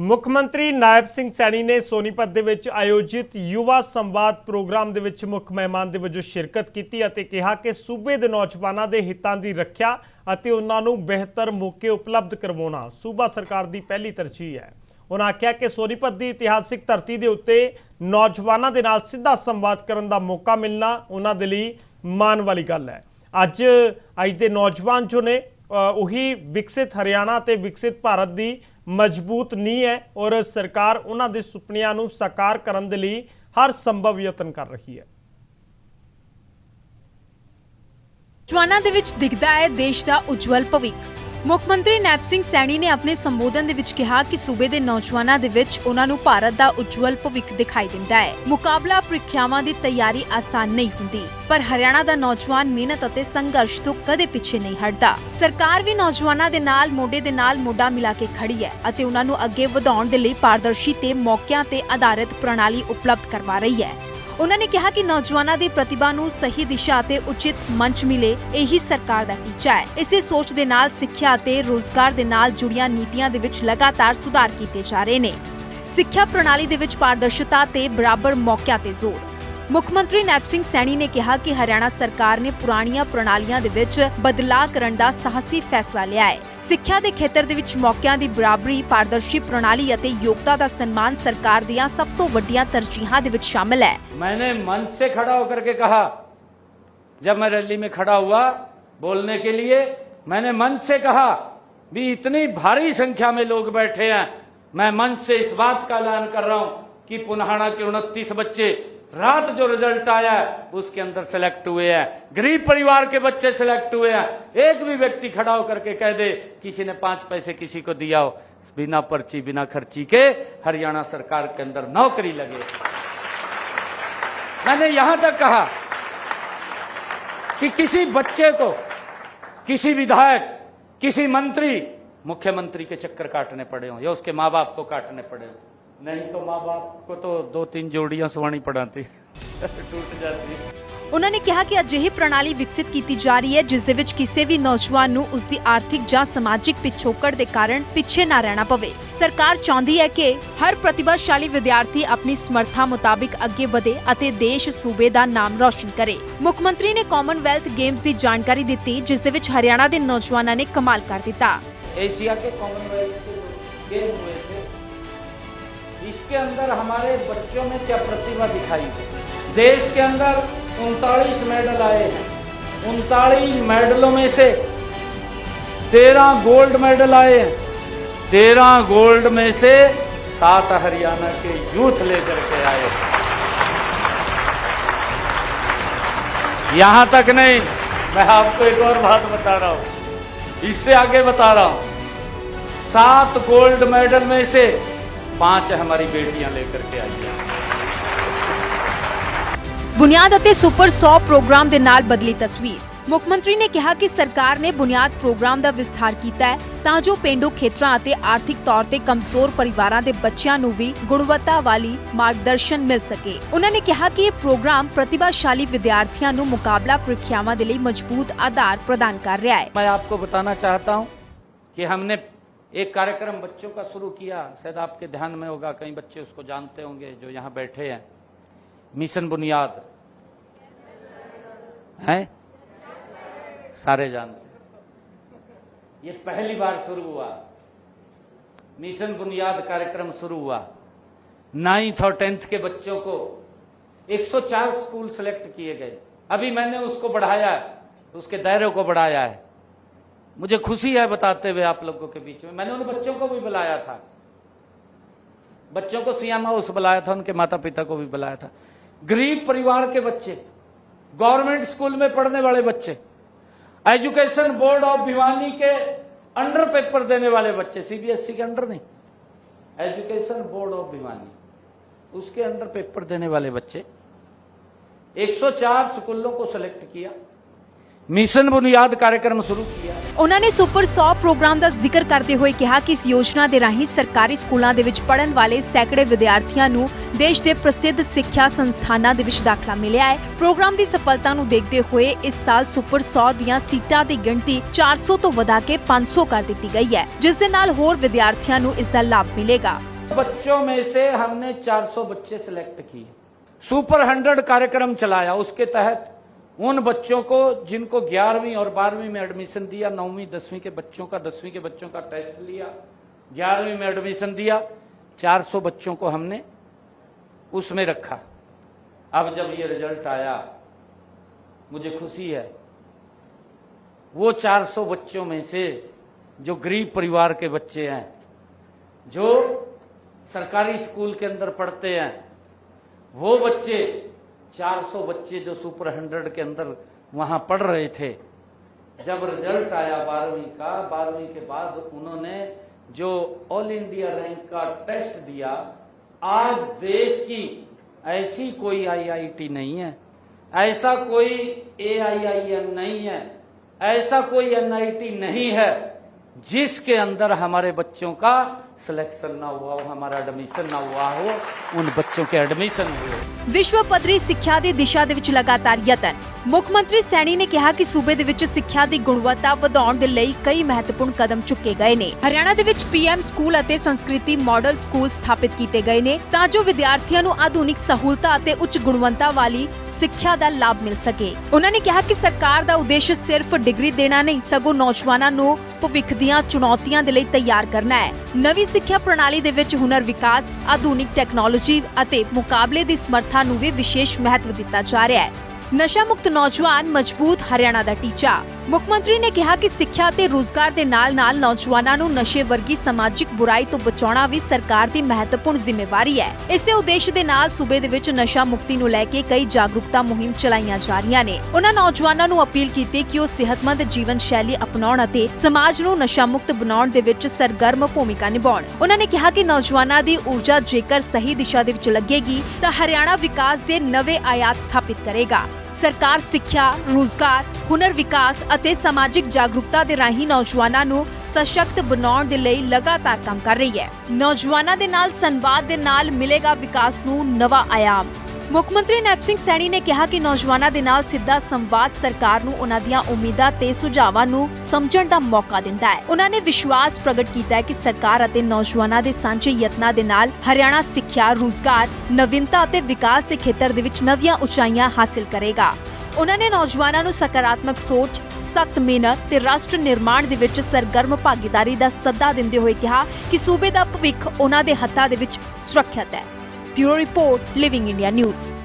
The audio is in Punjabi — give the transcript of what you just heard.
ਮੁੱਖ ਮੰਤਰੀ ਨਾਇਬ ਸਿੰਘ ਸੈਣੀ ਨੇ ਸੋਨੀਪਤ ਦੇ ਵਿੱਚ ਆਯੋਜਿਤ ਯੁਵਾ ਸੰਵਾਦ ਪ੍ਰੋਗਰਾਮ ਦੇ ਵਿੱਚ ਮੁੱਖ ਮਹਿਮਾਨ ਦੇ ਵਜੋਂ ਸ਼ਿਰਕਤ ਕੀਤੀ ਅਤੇ ਕਿਹਾ ਕਿ ਸੂਬੇ ਦੇ ਨੌਜਵਾਨਾਂ ਦੇ ਹਿੱਤਾਂ ਦੀ ਰੱਖਿਆ ਅਤੇ ਉਹਨਾਂ ਨੂੰ ਬਿਹਤਰ ਮੌਕੇ ਉਪਲਬਧ ਕਰਵਾਉਣਾ ਸੂਬਾ ਸਰਕਾਰ ਦੀ ਪਹਿਲੀ ਤਰਜੀਹ ਹੈ। ਉਹਨਾਂ ਆਖਿਆ ਕਿ ਸੋਨੀਪਤ ਦੀ ਇਤਿਹਾਸਿਕ ਧਰਤੀ ਦੇ ਉੱਤੇ ਨੌਜਵਾਨਾਂ ਦੇ ਨਾਲ ਸਿੱਧਾ ਸੰਵਾਦ ਕਰਨ ਦਾ ਮੌਕਾ ਮਿਲਣਾ ਉਹਨਾਂ ਦੇ ਲਈ ਮਾਣ ਵਾਲੀ ਗੱਲ ਹੈ। ਅੱਜ ਦੇ ਨੌਜਵਾਨ ਜੋ ਨੇ ਉਹੀ ਵਿਕਸਿਤ ਹਰਿਆਣਾ ਤੇ ਵਿਕਸਿਤ ਭਾਰਤ ਦੀ मजबूत नींह है और सरकार उन्हां दे सुपनियां नूं साकार करन दे लई हर संभव यतन कर रही है। ਜਵਾਨਾਂ ਦੇ ਵਿੱਚ ਦਿਖਦਾ ਹੈ ਦੇਸ਼ ਦਾ ਉਜਵਲ ਭਵਿੱਖ। ਮੁੱਖ ਮੰਤਰੀ ਨਾਇਬ ਸਿੰਘ ਸੈਣੀ ਨੇ ਆਪਣੇ ਸੰਬੋਧਨ ਦੇ ਵਿੱਚ ਕਿਹਾ ਕਿ ਸੂਬੇ ਦੇ ਨੌਜਵਾਨਾਂ ਦੇ ਵਿੱਚ ਉਹਨਾਂ ਨੂੰ ਭਾਰਤ ਦਾ ਉਜਵਲ ਭਵਿੱਖ ਦਿਖਾਈ ਦਿੰਦਾ ਹੈ। ਮੁਕਾਬਲਾ ਪ੍ਰੀਖਿਆਵਾਂ ਦੀ ਤਿਆਰੀ ਆਸਾਨ ਨਹੀਂ ਹੁੰਦੀ, ਪਰ ਹਰਿਆਣਾ ਦਾ ਨੌਜਵਾਨ ਮਿਹਨਤ ਅਤੇ ਸੰਘਰਸ਼ ਤੋਂ ਕਦੇ ਪਿੱਛੇ ਨਹੀਂ ਹਟਦਾ। ਸਰਕਾਰ ਵੀ ਨੌਜਵਾਨਾਂ ਦੇ ਨਾਲ ਮੋਢੇ ਦੇ ਨਾਲ ਮੋਢਾ ਮਿਲਾ ਕੇ ਖੜੀ ਹੈ ਅਤੇ ਉਹਨਾਂ ਨੂੰ ਅੱਗੇ ਵਧਾਉਣ ਦੇ ਲਈ ਪਾਰਦਰਸ਼ੀ ਤੇ ਮੌਕਿਆਂ ਤੇ ਆਧਾਰਿਤ ਪ੍ਰਣਾਲੀ ਉਪਲਬਧ ਕਰਵਾ ਰਹੀ ਹੈ। ਉਹਨਾਂ ਨੇ ਕਿਹਾ ਕਿ ਨੌਜਵਾਨਾਂ ਦੀ ਪ੍ਰਤਿਭਾ ਨੂੰ ਸਹੀ ਦਿਸ਼ਾ ਅਤੇ ਉਚਿਤ ਮੰਚ ਮਿਲੇ, ਇਹੀ ਸਰਕਾਰ ਦਾ ਟੀਚਾ ਹੈ। ਇਸੇ ਸੋਚ ਦੇ ਨਾਲ ਸਿੱਖਿਆ ਅਤੇ ਰੋਜ਼ਗਾਰ ਦੇ ਨਾਲ ਜੁੜੀਆਂ ਨੀਤੀਆਂ ਦੇ ਵਿੱਚ ਲਗਾਤਾਰ ਸੁਧਾਰ ਕੀਤੇ ਜਾ ਰਹੇ ਨੇ। ਸਿੱਖਿਆ ਪ੍ਰਣਾਲੀ ਦੇ ਵਿੱਚ ਪਾਰਦਰਸ਼ਤਾ ਤੇ ਬਰਾਬਰ ਮੌਕਿਆਂ ਤੇ ਜ਼ੋਰ। ਮੁੱਖ ਮੰਤਰੀ ਨਾਇਬ ਸਿੰਘ ਸੈਣੀ ਨੇ ਕਿਹਾ ਕਿ ਹਰਿਆਣਾ ਸਰਕਾਰ ਨੇ ਪੁਰਾਣੀਆਂ ਪ੍ਰਣਾਲੀਆਂ ਦੇ ਵਿੱਚ ਬਦਲਾਅ ਕਰਨ ਦਾ ਸਾਹਸੀ ਫੈਸਲਾ ਲਿਆ ਹੈ। ਸਿੱਖਿਆ ਦੇ ਖੇਤਰ ਦੇ ਵਿੱਚ ਮੌਕਿਆਂ ਦੀ ਬਰਾਬਰੀ, ਪਾਰਦਰਸ਼ੀ ਪ੍ਰਣਾਲੀ ਅਤੇ ਯੋਗਤਾ ਦਾ ਸਨਮਾਨ ਸਰਕਾਰ ਦੀਆਂ ਸਭ ਤੋਂ ਵੱਡੀਆਂ ਤਰਜੀਹਾਂ ਦੇ ਵਿੱਚ ਸ਼ਾਮਲ ਹੈ। मैंने मंच से खड़ा होकर के कहा, जब मैं रैली में खड़ा हुआ बोलने के लिए, मैंने मंच से कहा भी इतनी भारी संख्या में लोग बैठे हैं, मैं मंच से इस बात का ऐलान कर रहा हूं कि पुन्हाड़ा के 29 बच्चे रात जो रिजल्ट आया है उसके अंदर सेलेक्ट हुए हैं। गरीब परिवार के बच्चे सेलेक्ट हुए हैं। एक भी व्यक्ति खड़ा होकर के कह दे किसी ने 5 पैसे किसी को दिया हो, बिना पर्ची बिना खर्ची के हरियाणा सरकार के अंदर नौकरी लगे। मैंने यहां तक कहा कि किसी बच्चे को, किसी विधायक, किसी मंत्री, मुख्यमंत्री के चक्कर काटने पड़े हो या उसके माँ बाप को काटने पड़े हो, नहीं तो माँ बाप को तो 2-3 जोड़ियां सुवानी पड़ाती टूट जाती। ਉਹਨਾਂ ਨੇ ਕਿਹਾ ਕਿ ਅਜਿਹੀ ਪ੍ਰਣਾਲੀ ਵਿਕਸਿਤ ਕੀਤੀ ਜਾ ਰਹੀ ਹੈ ਜਿਸ ਦੇ ਵਿੱਚ ਕਿਸੇ ਵੀ ਨੌਜਵਾਨ ਨੂੰ ਉਸ ਦੀ ਆਰਥਿਕ ਜਾਂ ਸਮਾਜਿਕ ਪਿਛੋਕੜ ਦੇ ਕਾਰਨ ਪਿੱਛੇ ਨਾ ਰਹਿਣਾ ਪਵੇ। ਸਰਕਾਰ ਚਾਹੁੰਦੀ ਹੈ ਕਿ ਹਰ ਪ੍ਰਤਿਭਾਸ਼ਾਲੀ ਵਿਦਿਆਰਥੀ ਆਪਣੀ ਸਮਰੱਥਾ ਮੁਤਾਬਿਕ ਅੱਗੇ ਵਧੇ ਅਤੇ ਦੇਸ਼ ਸੂਬੇ ਦਾ ਨਾਮ ਰੌਸ਼ਨ ਕਰੇ। ਮੁੱਖ ਮੰਤਰੀ ਨੇ ਕਾਮਨਵੈਲਥ ਗੇਮਸ ਦੀ ਜਾਣਕਾਰੀ ਦਿੱਤੀ ਜਿਸ ਦੇ ਵਿੱਚ ਹਰਿਆਣਾ ਦੇ ਨੌਜਵਾਨਾਂ ਨੇ ਕਮਾਲ ਕਰ ਦਿੱਤਾ। एशिया के कॉमनवेल्थ के गेम हुए थे, इसके अंदर हमारे बच्चों में क्या प्रतिभा दिखाई दे। देश के अंदर 39 मेडल आए हैं। 39 मेडलों में से 13 गोल्ड मेडल आए हैं। 13 गोल्ड में से 7 हरियाणा के यूथ लेकर के आए। यहां तक नहीं, मैं आपको एक और बात बता रहा हूं, इससे आगे बता रहा हूं। 7 गोल्ड मेडल में से 5 हमारी बेटियां लेकर के आई हैं। ਬੁਨਿਆਦ ਅਤੇ ਸੁਪਰ 100 ਪ੍ਰੋਗਰਾਮ ਦੇ ਨਾਲ ਬਦਲੀ ਤਸਵੀਰ। ਮੁੱਖ ਮੰਤਰੀ ਨੇ ਕਿਹਾ ਕਿ ਸਰਕਾਰ ਨੇ ਬੁਨਿਆਦ ਪ੍ਰੋਗਰਾਮ ਦਾ ਵਿਸਥਾਰ ਕੀਤਾ ਹੈ ਤਾਂ ਜੋ ਪੇਂਡੂ ਖੇਤਰਾਂ ਅਤੇ ਆਰਥਿਕ ਤੌਰ ਤੇ ਕਮਜ਼ੋਰ ਪਰਿਵਾਰਾਂ ਦੇ ਬੱਚਿਆਂ ਨੂੰ ਵੀ ਗੁਣਵੱਤਾ ਵਾਲੀ ਮਾਰਗਦਰਸ਼ਨ ਮਿਲ ਸਕੇ। ਉਹਨਾਂ ਨੇ ਕਿਹਾ ਕਿ ਇਹ ਪ੍ਰੋਗਰਾਮ ਪ੍ਰਤਿਭਾਸ਼ਾਲੀ ਵਿਦਿਆਰਥੀਆਂ ਨੂੰ ਮੁਕਾਬਲਾ ਪ੍ਰੀਖਿਆਵਾਂ ਦੇ ਲਈ ਮਜ਼ਬੂਤ ਆਧਾਰ ਪ੍ਰਦਾਨ ਕਰ ਰਿਹਾ है। मैं आपको बताना चाहता हूं कि हमने एक कार्यक्रम बच्चों का शुरू किया, शायद आपके ध्यान में होगा, कई बच्चे उसको जानते होंगे जो यहाँ बैठे हैं। मिशन बुनियाद है, सारे जानते। ये पहली बार शुरू हुआ, मिशन बुनियाद कार्यक्रम शुरू हुआ। 9th और 10th के बच्चों को 104 स्कूल सेलेक्ट किए गए। अभी मैंने उसको बढ़ाया है, उसके दायरे को बढ़ाया है। मुझे खुशी है बताते हुए आप लोगों के बीच में, मैंने उन बच्चों को भी बुलाया था, बच्चों को सीएम हाउस बुलाया था, उनके माता पिता को भी बुलाया था। गरीब परिवार के बच्चे, गवर्नमेंट स्कूल में पढ़ने वाले बच्चे, एजुकेशन बोर्ड ऑफ भिवानी के अंडर पेपर देने वाले बच्चे, सीबीएसई के अंडर नहीं, एजुकेशन बोर्ड ऑफ भिवानी उसके अंडर पेपर देने वाले बच्चे, 104 स्कूलों को सिलेक्ट किया, मिशन बुनियाद कार्यक्रम शुरू किया। ਉਹਨਾਂ ਨੇ ਸੁਪਰ 100 ਪ੍ਰੋਗਰਾਮ ਦਾ ਜ਼ਿਕਰ ਕਰਦੇ ਹੋਏ ਕਿਹਾ ਕਿ ਇਸ ਯੋਜਨਾ ਦੇ ਰਾਹੀਂ ਸਰਕਾਰੀ ਸਕੂਲਾਂ ਦੇ ਵਿੱਚ ਪੜ੍ਹਨ ਵਾਲੇ ਸੈਂਕੜੇ ਵਿਦਿਆਰਥੀਆਂ ਨੂੰ ਦੇਸ਼ ਦੇ ਪ੍ਰਸਿੱਧ ਸਿੱਖਿਆ ਸੰਸਥਾਨਾਂ ਦੇ ਵਿੱਚ ਦਾਖਲਾ ਮਿਲਿਆ ਹੈ। ਪ੍ਰੋਗਰਾਮ ਦੀ ਸਫਲਤਾ ਨੂੰ ਦੇਖਦੇ ਹੋਏ ਇਸ ਸਾਲ ਸੁਪਰ 100 ਦੀਆਂ ਸੀਟਾਂ ਦੀ ਗਿਣਤੀ 400 ਤੋਂ ਵਧਾ ਕੇ 500 ਕਰ ਦਿੱਤੀ ਗਈ ਹੈ, ਜਿਸ ਦੇ ਨਾਲ ਹੋਰ ਵਿਦਿਆਰਥੀਆਂ ਨੂੰ ਇਸ ਦਾ ਲਾਭ ਮਿਲੇਗਾ। बच्चों में से हमने 400 बच्चे सिलेक्ट किए, सुपर 100 कार्यक्रम चलाया। उसके तहत उन बच्चों को जिनको 11वीं और 12वीं में एडमिशन दिया, 9वीं 10वीं के बच्चों का 10वीं के बच्चों का टेस्ट लिया, 11वीं में एडमिशन दिया, 400 बच्चों को हमने उसमें रखा। अब जब ये रिजल्ट आया मुझे खुशी है, वो 400 बच्चों में से जो गरीब परिवार के बच्चे हैं, जो सरकारी स्कूल के अंदर पढ़ते हैं, वो बच्चे 400 बच्चे जो सुपर 100 के अंदर वहां पढ़ रहे थे, जब रिजल्ट आया 12वीं का, 12वीं के बाद उन्होंने जो ऑल इंडिया रैंक का टेस्ट दिया, आज देश की ऐसी कोई आईआईटी नहीं है, ऐसा कोई AIIM नहीं है, ऐसा कोई NIT नहीं है जिसके अंदर हमारे बच्चों का सिलेक्शन ना हुआ हो, हमारा एडमिशन ना हुआ हो, उन बच्चों के एडमिशन हुए। ਵਿਸ਼ਵ ਪੱਧਰੀ ਸਿੱਖਿਆ ਦੀ ਦਿਸ਼ਾ ਦੇ ਵਿੱਚ ਲਗਾਤਾਰ ਯਤਨ। ਮੁੱਖ ਮੰਤਰੀ ਸੈਣੀ ਨੇ ਕਿਹਾ ਕਿ ਸੂਬੇ ਦੇ ਵਿੱਚ ਸਿੱਖਿਆ ਦੀ ਗੁਣਵੱਤਾ ਵਧਾਉਣ ਦੇ ਲਈ ਕਈ ਮਹੱਤਵਪੂਰਨ ਕਦਮ ਚੁੱਕੇ ਗਏ ਨੇ। ਹਰਿਆਣਾ ਦੇ ਵਿੱਚ PM ਸਕੂਲ ਅਤੇ ਸੰਸਕ੍ਰਿਤੀ ਮਾਡਲ ਸਕੂਲ ਸਥਾਪਿਤ ਕੀਤੇ ਗਏ ਨੇ ਤਾਂ ਜੋ ਵਿਦਿਆਰਥੀਆਂ ਨੂੰ ਆਧੁਨਿਕ ਸਹੂਲਤਾਂ ਅਤੇ ਉੱਚ ਗੁਣਵੱਤਾ ਵਾਲੀ ਸਿੱਖਿਆ ਦਾ ਲਾਭ ਮਿਲ ਸਕੇ। ਉਹਨਾਂ ਨੇ ਕਿਹਾ ਕਿ ਸਰਕਾਰ ਦਾ ਉਦੇਸ਼ ਸਿਰਫ ਡਿਗਰੀ ਦੇਣਾ ਨਹੀਂ, ਸਗੋਂ ਨੌਜਵਾਨਾਂ ਨੂੰ ਭਵਿੱਖ ਦੀਆਂ ਚੁਣੌਤੀਆਂ ਦੇ ਲਈ ਤਿਆਰ ਕਰਨਾ ਹੈ। ਨਵੀਂ ਸਿੱਖਿਆ ਪ੍ਰਣਾਲੀ ਦੇ ਵਿੱਚ ਹੁਨਰ ਵਿਕਾਸ, ਆਧੁਨਿਕ ਟੈਕਨੋਲੋਜੀ ਅਤੇ ਮੁਕਾਬਲੇ ਦੀ ਸਮਰੱਥਾ ਨੂੰ ਵੀ ਵਿਸ਼ੇਸ਼ ਮਹੱਤਵ ਦਿੱਤਾ ਜਾ ਰਿਹਾ ਹੈ। ਨਸ਼ਾ ਮੁਕਤ ਨੌਜਵਾਨ ਮਜ਼ਬੂਤ ਹਰਿਆਣਾ ਦਾ ਟੀਚਾ। ਮੁੱਖ ਮੰਤਰੀ ਨੇ ਕਿਹਾ ਕਿ ਸਿੱਖਿਆ ਤੇ ਰੋਜ਼ਗਾਰ ਦੇ ਨਾਲ-ਨਾਲ ਨੌਜਵਾਨਾਂ ਨੂੰ ਨਸ਼ੇ ਵਰਗੀ ਸਮਾਜਿਕ ਬੁਰਾਈ ਤੋਂ ਬਚਾਉਣਾ ਵੀ ਸਰਕਾਰ ਦੀ ਮਹੱਤਵਪੂਰਨ ਜ਼ਿੰਮੇਵਾਰੀ ਹੈ। ਇਸੇ ਉਦੇਸ਼ ਦੇ ਨਾਲ ਸੂਬੇ ਦੇ ਵਿੱਚ ਨਸ਼ਾ ਮੁਕਤੀ ਨੂੰ ਲੈ ਕੇ ਕਈ ਜਾਗਰੂਕਤਾ ਮੁਹਿੰਮ ਚਲਾਈਆਂ ਜਾ ਰਹੀਆਂ ਨੇ। ਉਹਨਾਂ ਨੌਜਵਾਨਾਂ ਨੂੰ ਅਪੀਲ ਕੀਤੀ ਕਿ ਉਹ ਸਿਹਤਮੰਦ ਜੀਵਨ ਸ਼ੈਲੀ ਅਪਣਾਉਣ ਅਤੇ ਸਮਾਜ ਨੂੰ ਨਸ਼ਾ ਮੁਕਤ ਬਣਾਉਣ ਦੇ ਵਿੱਚ ਸਰਗਰਮ ਭੂਮਿਕਾ ਨਿਭਾਉਣ। ਉਹਨਾਂ ਨੇ ਕਿਹਾ ਕਿ ਨੌਜਵਾਨਾਂ ਦੀ ਊਰਜਾ ਜੇਕਰ ਸਹੀ ਦਿਸ਼ਾ ਦੇ ਵਿੱਚ ਲੱਗੇਗੀ ਤਾਂ ਹਰਿਆਣਾ ਵਿਕਾਸ ਦੇ ਨਵੇਂ ਆਯਾਤ ਸਥਾਪਿਤ ਕਰੇਗਾ। ਸਰਕਾਰ ਸਿੱਖਿਆ, ਰੋਜ਼ਗਾਰ, ਹੁਨਰ ਵਿਕਾਸ ਅਤੇ ਸਮਾਜਿਕ ਜਾਗਰੂਕਤਾ ਦੇ ਰਾਹੀਂ ਨੌਜਵਾਨਾਂ ਨੂੰ ਸਸ਼ਕਤ ਬਣਾਉਣ ਦੇ ਲਈ ਲਗਾਤਾਰ ਕੰਮ ਕਰ ਰਹੀ ਹੈ। ਨੌਜਵਾਨਾਂ ਦੇ ਨਾਲ ਸੰਵਾਦ ਦੇ ਨਾਲ ਮਿਲੇਗਾ ਵਿਕਾਸ ਨੂੰ ਨਵਾਂ ਆਯਾਮ। ਮੁੱਖ ਮੰਤਰੀ ਨੈਪ ਸਿੰਘ ਸੈਣੀ ਨੇ ਕਿਹਾ ਕਿ ਨੌਜਵਾਨਾਂ ਦੇ ਨਾਲ ਸਿੱਧਾ ਸੰਵਾਦ ਸਰਕਾਰ ਨੂੰ ਉਹਨਾਂ ਦੀਆਂ ਉਮੀਦਾਂ ਤੇ ਸੁਝਾਵਾਂ ਨੂੰ ਸਮਝਣ ਦਾ ਮੌਕਾ ਦਿੰਦਾ ਹੈ। ਉਹਨਾਂ ਨੇ ਵਿਸ਼ਵਾਸ ਪ੍ਰਗਟ ਕੀਤਾ ਹੈ ਕਿ ਸਰਕਾਰ ਅਤੇ ਨੌਜਵਾਨਾਂ ਦੇ ਸਾਂਝੇ ਯਤਨਾਂ ਦੇ ਨਾਲ ਹਰਿਆਣਾ ਸਿੱਖਿਆ, ਰੋਜ਼ਗਾਰ, ਨਵੀਨਤਾ ਅਤੇ ਵਿਕਾਸ ਦੇ ਖੇਤਰ ਦੇ ਵਿੱਚ ਨਵੀਆਂ ਉਚਾਈਆਂ ਹਾਸਿਲ ਕਰੇਗਾ। ਉਹਨਾਂ ਨੇ ਨੌਜਵਾਨਾਂ ਨੂੰ ਸਕਾਰਾਤਮਕ ਸੋਚ, ਸਖਤ ਮਿਹਨਤ ਤੇ ਰਾਸ਼ਟਰ ਨਿਰਮਾਣ ਦੇ ਵਿੱਚ ਸਰਗਰਮ ਭਾਗੀਦਾਰੀ ਦਾ ਸੱਦਾ ਦਿੰਦੇ ਹੋਏ ਕਿਹਾ ਕਿ ਸੂਬੇ ਦਾ ਭਵਿੱਖ ਉਹਨਾਂ ਦੇ ਹੱਥਾਂ ਦੇ ਵਿੱਚ ਸੁਰੱਖਿਅਤ ਹੈ। Bureau Report, Living India News।